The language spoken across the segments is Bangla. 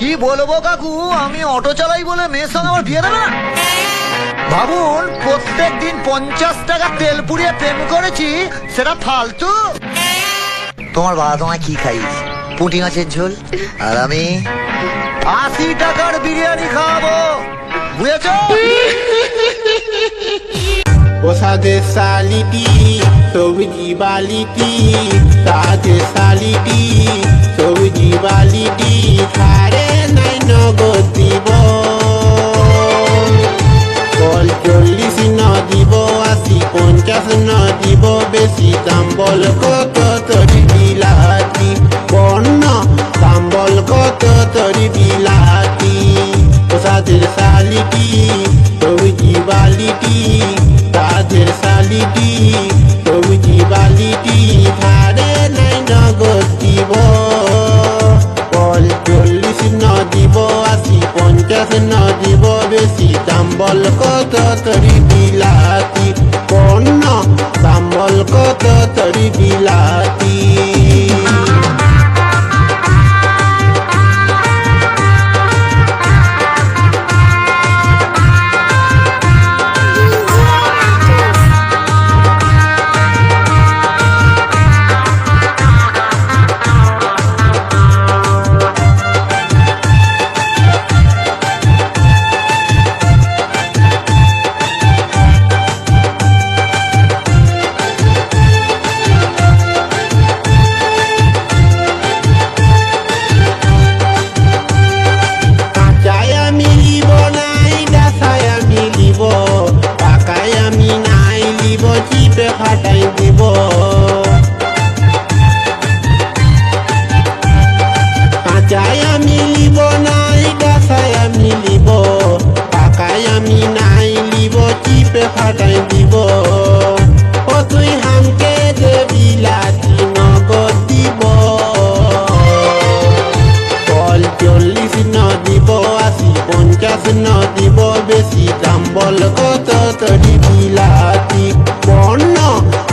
কি বলবো কাকু, আমি অটো চালাই বলে মেয়ের সঙ্গে আমার বিয়ে দেবে না? ভাবুন, প্রত্যেক দিন 50 টাকা তেল পুড়িয়ে প্রেম করেছি, সেটা ফালতু। তোমার বাবা তোমায় কি খাইয়েছে? পুঁটি মাছের ঝোল, আর আমি 80 টাকার বিরিয়ানি খাওয়াবো, বুঝেছ? ওসাদে সালিটি সবজি বালিটি, সাদে সালিটি সবজি বালিটি, খারে নাই নগদ দিব, বল 40 ন দিব, 80 50 ন দিব, বেশি দাম বল কত তরি বিলাতি, বন্য দাম বল কত তরি বিলাতি, ওসাদের সালিটি সবজি বালিটি, সাদের সালিটি সবজি বালিটি, ধারে নাই নগদ দিব, বল 40 ন দিব, 80 50 ন দিব, বেশি দাম বল কত তরি বিলাতি, বন্য দাম বল কত তরি বিলাতি। ফাটাই দিব, কাঁচাই আমি লিব নাই, ডাসাই আমি লিব, পাকাই আমি নাই লিব, চিপে ফাটাই দিব, ও তুই হামকে দে বিলাতি নগদ দিব, বল 40 ন দিব, 80 50 ন দিব, বেশি দাম বল কত তরি বিলাতি, বন্য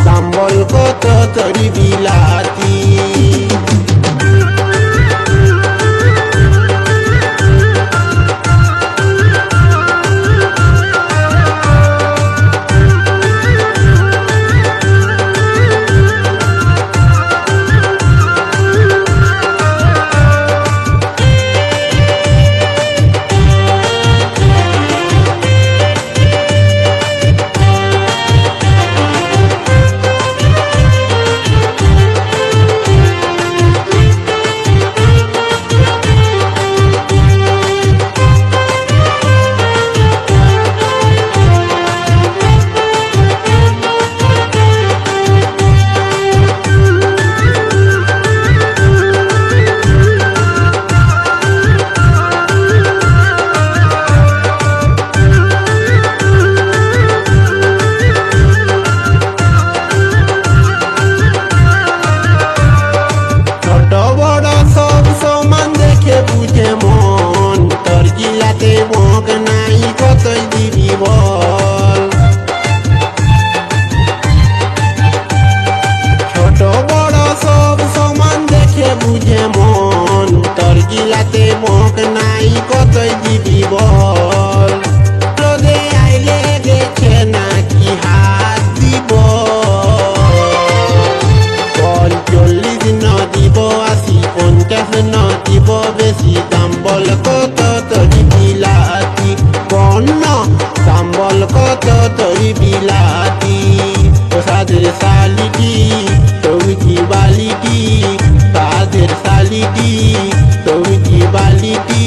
দাম বল কত তরি বিলাতি। গিলাতে মুখ নাই কতই দিবি বল, রোদে আইলে দেখে নাকি হাত দিব, বল 40 ন দিব, 80 50 ন দিব, বেশি দাম বল কত তরি বিলাতি, বন্য দাম বল কত তরি বিলাতি, সাদের সালিটি সবজি বালিটি, সাদের সালিটি সবজি বালিটি।